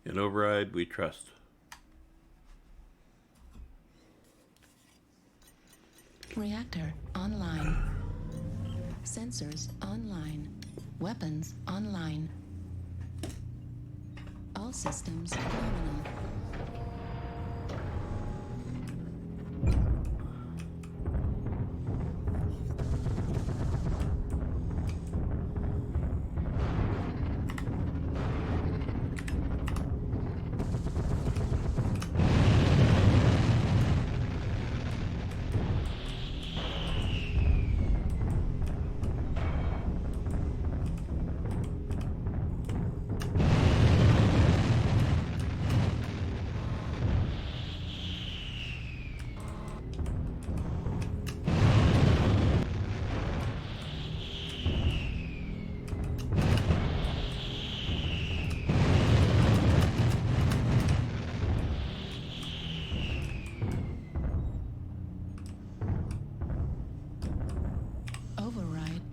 In override, we trust. Reactor online. Sensors online. Weapons online. All systems nominal.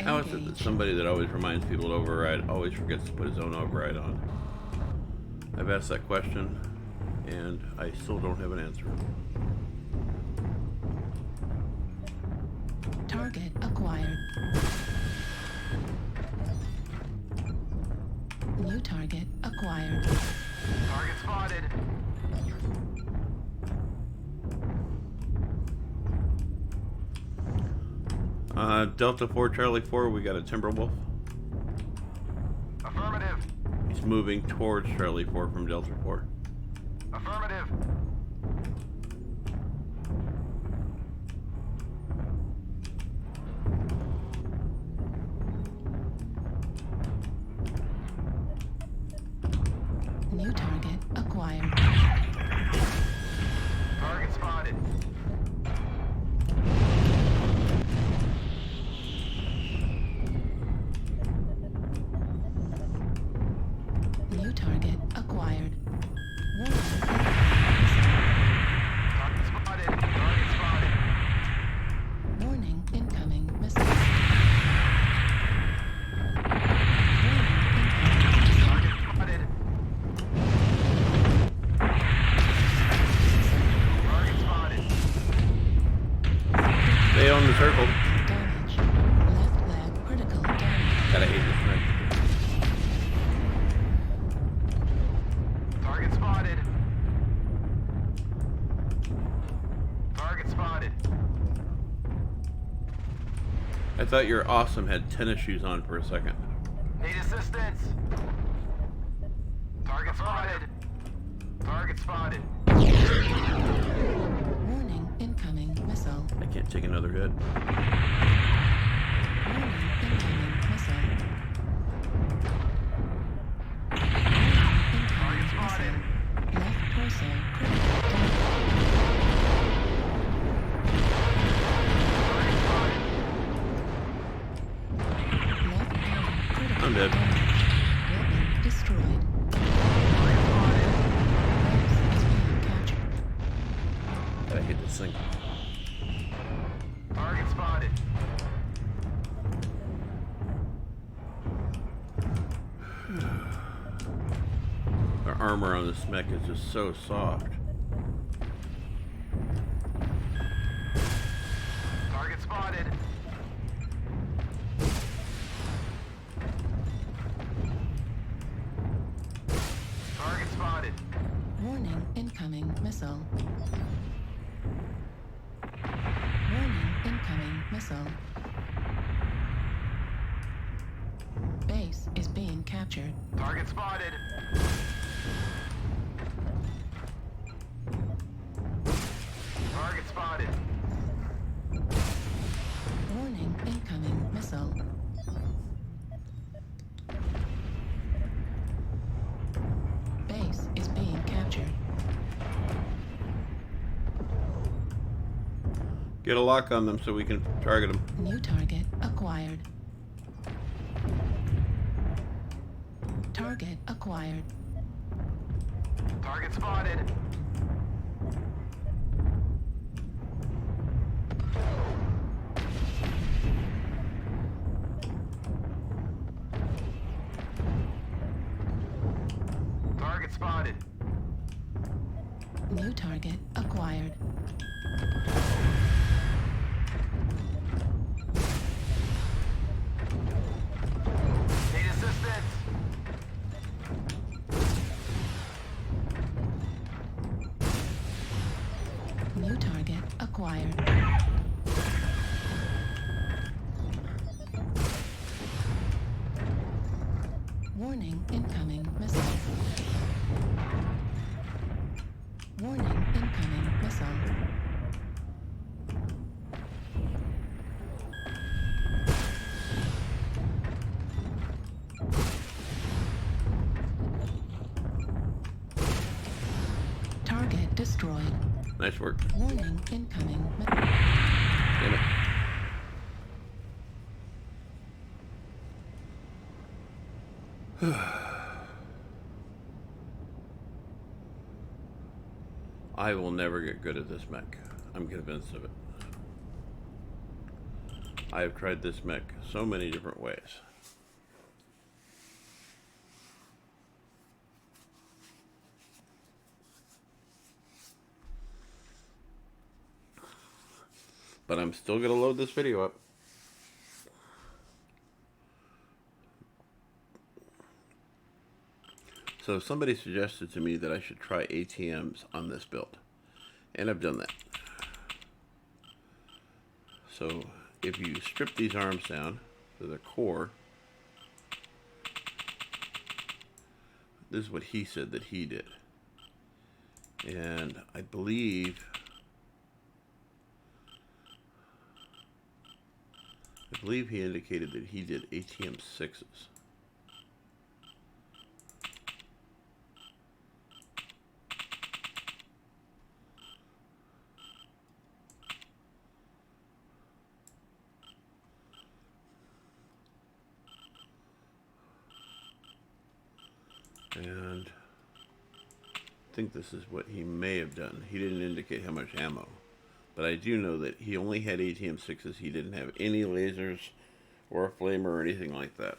How is it that somebody that always reminds people to override always forgets to put his own override on? I've asked that question, and I still don't have an answer. Target acquired. New target acquired. Target spotted. Delta 4, Charlie 4, we got a Timberwolf. Affirmative. He's moving towards Charlie 4 from Delta 4. Affirmative. New target acquired. Target spotted. New target acquired. Target spotted. Target spotted. Warning, incoming missile. Target spotted. Target spotted. Stay on the circle. Damage. Left leg critical damage. Gotta hate this thing. Target spotted. Target spotted. I thought your awesome had tennis shoes on for a second. Need assistance. Target spotted. Target spotted. Warning, incoming missile. I can't take another hit. Warning, incoming missile. Target Incoming spotted. missile. Left torso critical damage. Target spotted. Left arm critical I'm dead. damage. Weapon destroyed. Target spotted. Base is being captured. Gotta hit this thing. Target spotted. The armor on this mech is just so soft. Target spotted. Target spotted. Warning, incoming missile. Warning, incoming missile. Base is being captured. Target spotted. Target spotted. Warning, incoming missile. Base is being captured. Get a lock on them so we can target them. New target acquired. Target acquired. Target spotted. Target spotted. New target acquired. Need assistance. New target acquired. Warning, incoming missile. Warning, incoming missile. Target destroyed. Nice work. Warning, incoming missile. Damn it. I will never get good at this mech. I'm convinced of it. I have tried this mech so many different ways. But I'm still going to load this video up. So somebody suggested to me that I should try ATMs on this build. And I've done that. So if you strip these arms down to their core, this is what he said that he did. And I believe he indicated that he did ATM 6s. And I think this is what he may have done. He didn't indicate how much ammo. But I do know that he only had ATM 6s. He didn't have any lasers or a flamer or anything like that.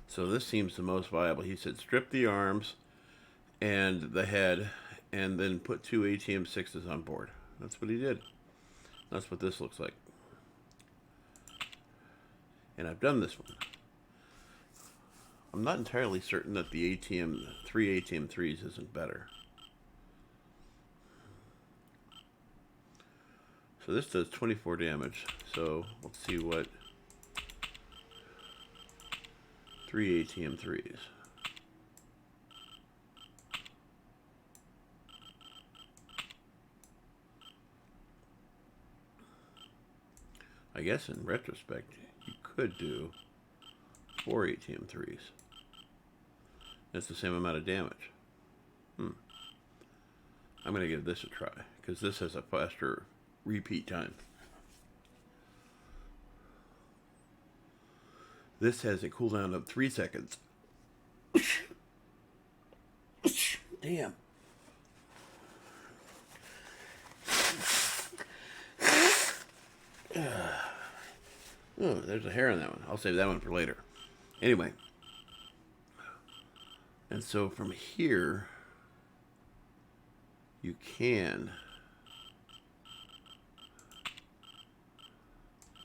So this seems the most viable. He said strip the arms and the head and then put 2 ATM 6s on board. That's what he did. That's what this looks like. And I've done this one. I'm not entirely certain that the three ATM 3s isn't better. So this does 24 damage. So let's see what 3 ATM 3s. I guess in retrospect, you could do 4 ATM 3s. That's the same amount of damage. I'm going to give this a try, because this has a faster repeat time. This has a cooldown of 3 seconds. Damn. Oh, there's a hair on that one. I'll save that one for later. Anyway. And so from here, you can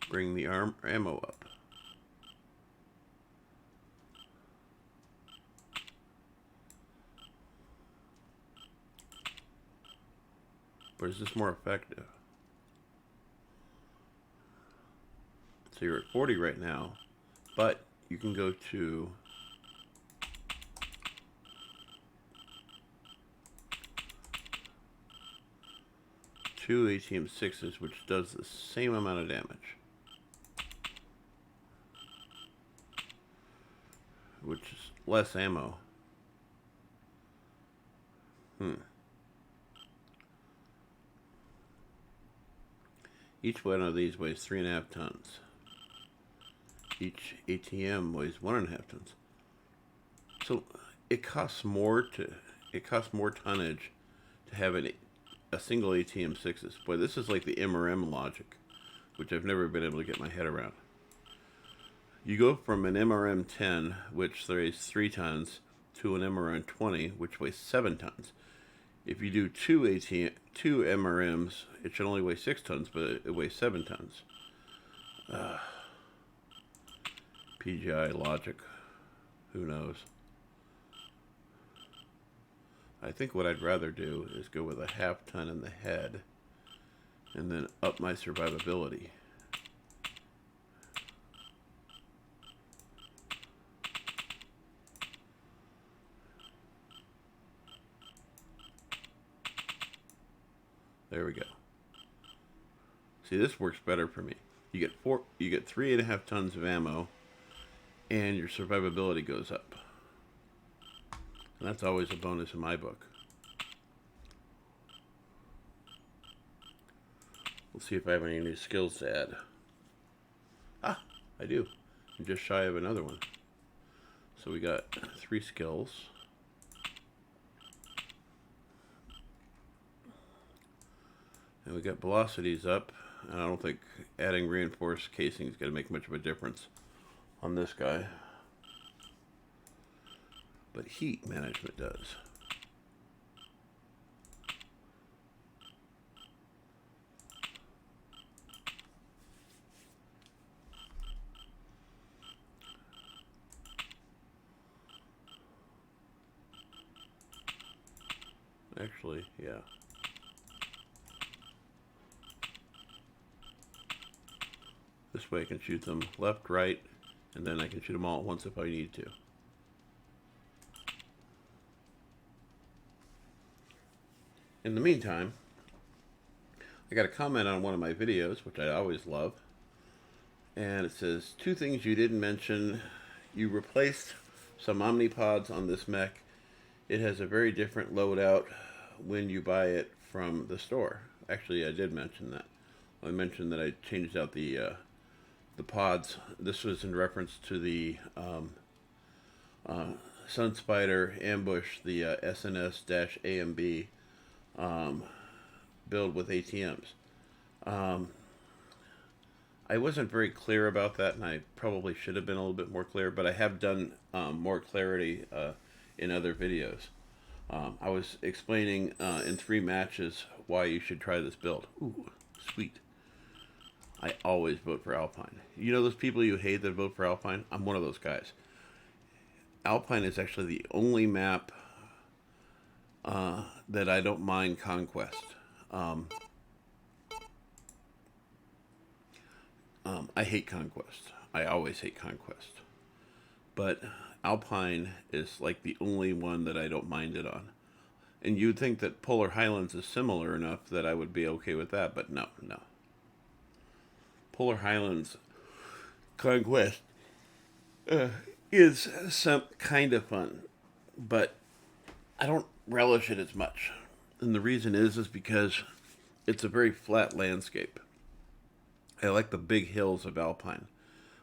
bring the ammo up. But is this more effective? So you're at 40 right now, but you can go to two ATM 6s, which does the same amount of damage. Which is less ammo. Each one of these weighs 3.5 tons. Each ATM weighs 1.5 tons. So it costs more tonnage to have a single ATM 6s. Boy, this is like the MRM logic, which I've never been able to get my head around. You go from an MRM 10, which weighs 3 tons, to an MRM-20, which weighs 7 tons. If you do two MRMs, it should only weigh 6 tons, but it weighs 7 tons. PGI logic, who knows? I think what I'd rather do is go with a 1/2 ton in the head and then up my survivability. There we go. See, this works better for me. You get 3.5 tons of ammo, and your survivability goes up. And that's always a bonus in my book. Let's see if I have any new skills to add. Ah, I do. I'm just shy of another one. So we got 3 skills. And we got velocities up. And I don't think adding reinforced casing is going to make much of a difference on this guy. But heat management does. Actually, yeah. This way I can shoot them left, right, and then I can shoot them all at once if I need to. In the meantime, I got a comment on one of my videos, which I always love. And it says, 2 things you didn't mention. You replaced some omnipods on this mech. It has a very different loadout when you buy it from the store. Actually, I did mention that. I mentioned that I changed out the pods. This was in reference to the Sunspider Ambush, the SNS-AMB build with ATMs. I wasn't very clear about that, and I probably should have been a little bit more clear, but I have done more clarity in other videos. I was explaining in 3 matches why you should try this build. Ooh, sweet. I always vote for Alpine. You know those people you hate that vote for Alpine? I'm one of those guys. Alpine is actually the only map that I don't mind Conquest. I hate Conquest. I always hate Conquest. But Alpine is like the only one that I don't mind it on. And you'd think that Polar Highlands is similar enough that I would be okay with that, but no, no. Polar Highlands Conquest is some kind of fun, but I don't relish it as much. And the reason is because it's a very flat landscape. I like the big hills of Alpine.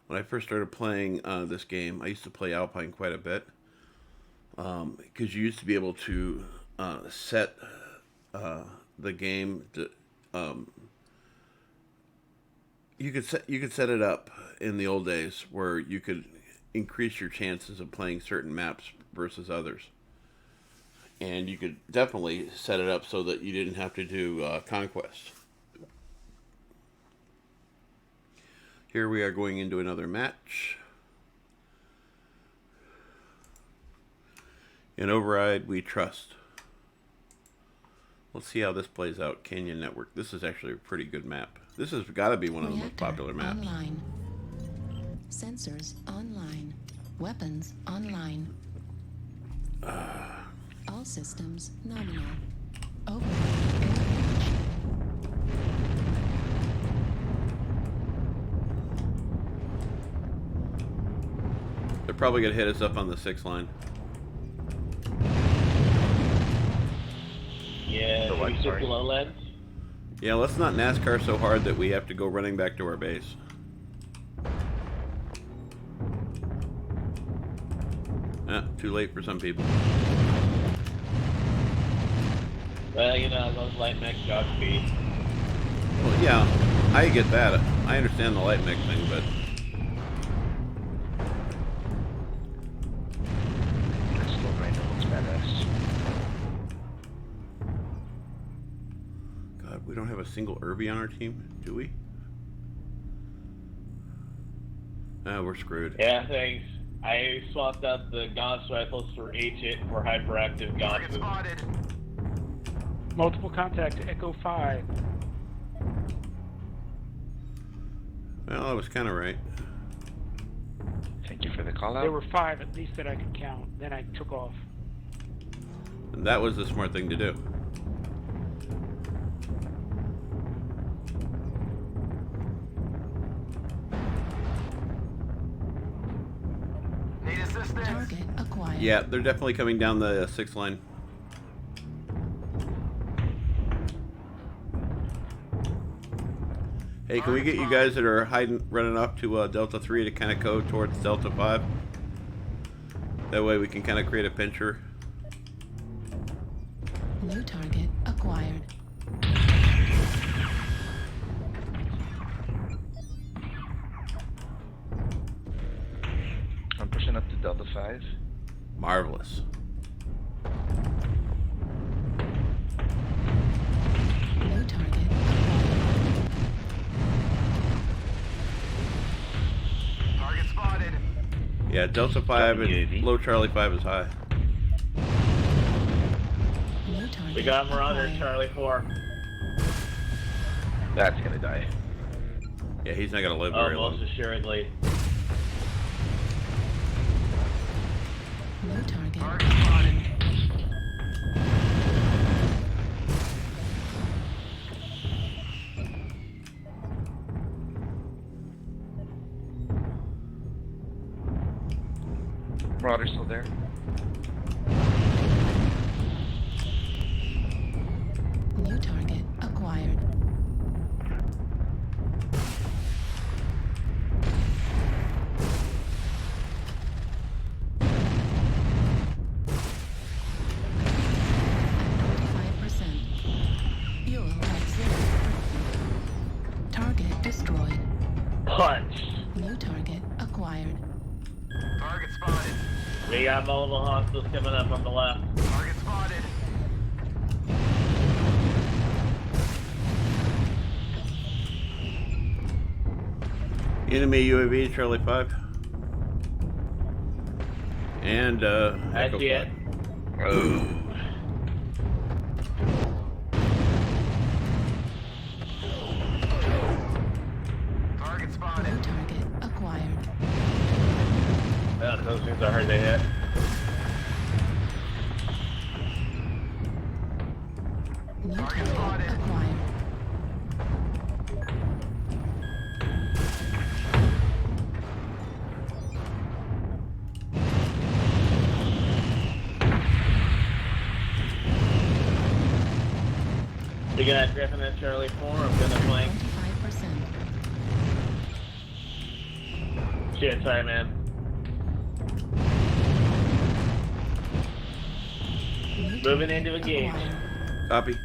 When I first started playing this game, I used to play Alpine quite a bit, because you used to be able to set the game to, you could set it up in the old days where you could increase your chances of playing certain maps versus others. And you could definitely set it up so that you didn't have to do Conquest. Here we are going into another match. In Override, we trust. Let's see how this plays out. Canyon Network. This is actually a pretty good map. This has got to be one of the most popular maps. Online. Sensors online. Weapons online. All systems nominal. Override. They're probably going to hit us up on the 6 line. Yeah, The what, sorry? below lead. Yeah, let's not NASCAR so hard that we have to go running back to our base. Too late for some people. Well, you know, those light mech jog speed. Well, yeah, I get that. I understand the light mech thing, but It's still right a single Irby on our team? Do we? We're screwed. Yeah, thanks. I swapped out the Gauss rifles for HIT for hyperactive Target Gauss. spotted. Multiple contact to Echo 5. Well, I was kind of right. Thank you for the call out. There were 5 at least that I could count. Then I took off. And that was the smart thing to do. Need assistance. Target acquired. Yeah, they're definitely coming down the 6th line. Hey, can we get you guys that are hiding, running off to Delta 3 to kind of go towards Delta 5? That way we can kind of create a pincher. New target acquired. I'm pushing up to Delta 5. Marvelous. New target acquired. Target spotted. Yeah, Delta 5 and UAV. low Charlie 5 is high. New target We got Marauder acquired. Charlie 4. That's gonna die. Yeah, he's not going to live Oh, very long. most assuredly. New target Target spotted. Marauder's still there. New target acquired. Fuel at 0. Target destroyed. Punch. New target acquired. Target spotted. We got multiple hostiles coming up on the left. Target spotted. Enemy UAV, Charlie 5. And, I Echo see it. 5. Oh. Target spotted. New target acquired. Yeah, those things are hard to hit. New Target target spotted. acquired. We got Griffin and Charlie 4. I'm gonna flank. 25%. Shit, sorry, man. New Moving target into engage. acquired. Copy.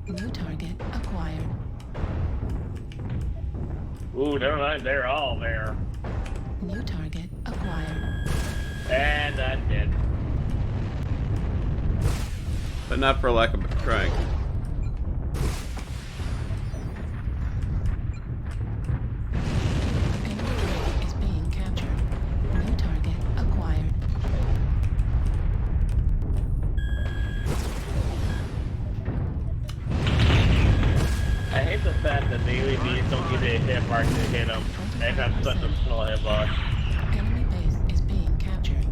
New target acquired. Ooh, never mind. They're all there. New target acquired. And that's it. But not for lack of trying. Enemy target is being captured. New target acquired. I hate the fact that the UAVs don't give you a hit mark to hit them. They have such a small hit box. Enemy base is being captured.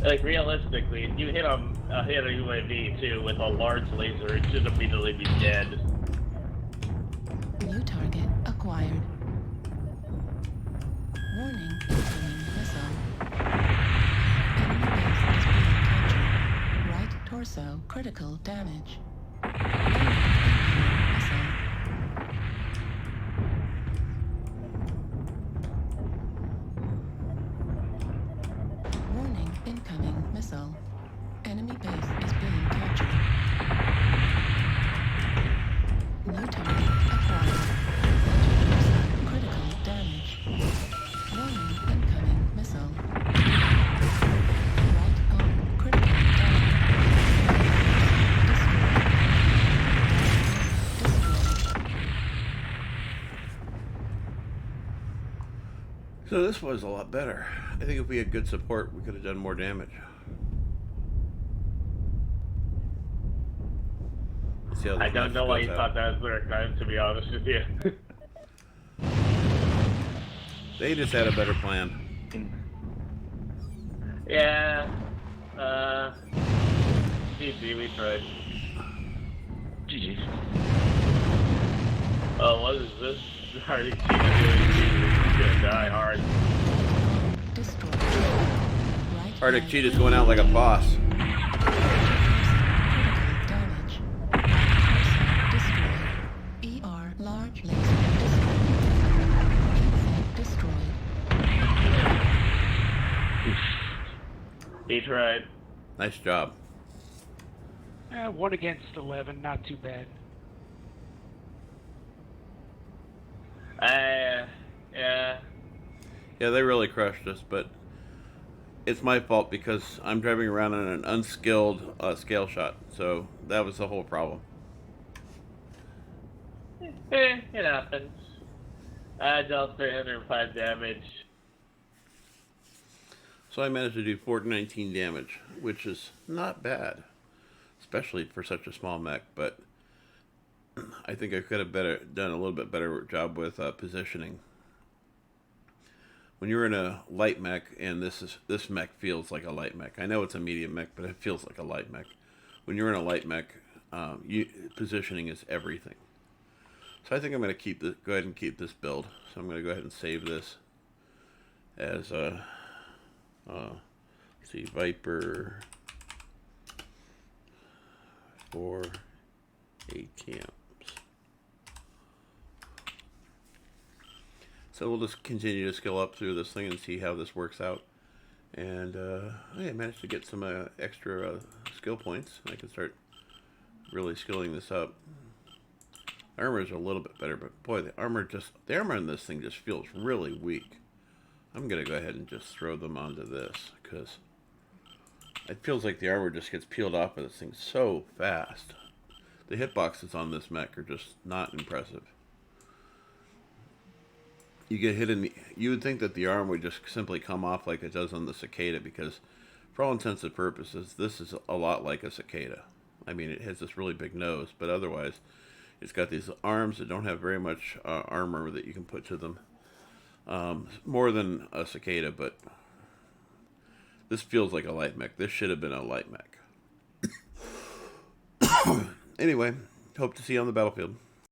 Like, realistically, if you hit a UAV, too, with a large laser, it should immediately be dead. New target acquired. Warning, incoming missile. Enemy base is being captured. Right torso critical damage. Warning, incoming missile. Warning, incoming missile. Enemy base is being captured. New target acquired. Critical damage. Warning, incoming missile. Right arm critical damage. Destroyed. So this was a lot better. I think if we had good support, we could have done more damage. Let's see how I this don't match know why goes you out. thought that was their time, to be honest with you. They just had a better plan. Yeah. GG, we tried. GG. Oh, what is this? Hardy Cheetah doing? He's gonna die hard. Destroyed. Right Arctic flag Cheetah's going out like a boss. critical damage. Person destroyed. ER large laser destroyed. He tried. Nice job. 1 against 11, not too bad. Yeah. Yeah, they really crushed us, but it's my fault because I'm driving around on an unskilled scale shot, so that was the whole problem. It happens. I dealt 305 damage. So I managed to do 419 damage, which is not bad, especially for such a small mech, but I think I could have done a little bit better job with positioning. When you're in a light mech, and this mech feels like a light mech. I know it's a medium mech, but it feels like a light mech. When you're in a light mech, positioning is everything. So I think I'm going to go ahead and keep this build. So I'm going to go ahead and save this as let's see, Viper for ATMs. So we'll just continue to skill up through this thing and see how this works out. And I managed to get some extra skill points. I can start really skilling this up. Armor is a little bit better, but boy, the armor in this thing just feels really weak. I'm gonna go ahead and just throw them onto this because it feels like the armor just gets peeled off of this thing so fast. The hitboxes on this mech are just not impressive. You get hit you would think that the arm would just simply come off like it does on the cicada, because for all intents and purposes, this is a lot like a cicada. I mean, it has this really big nose, but otherwise, it's got these arms that don't have very much armor that you can put to them. More than a cicada, but this feels like a light mech. This should have been a light mech. Anyway, hope to see you on the battlefield.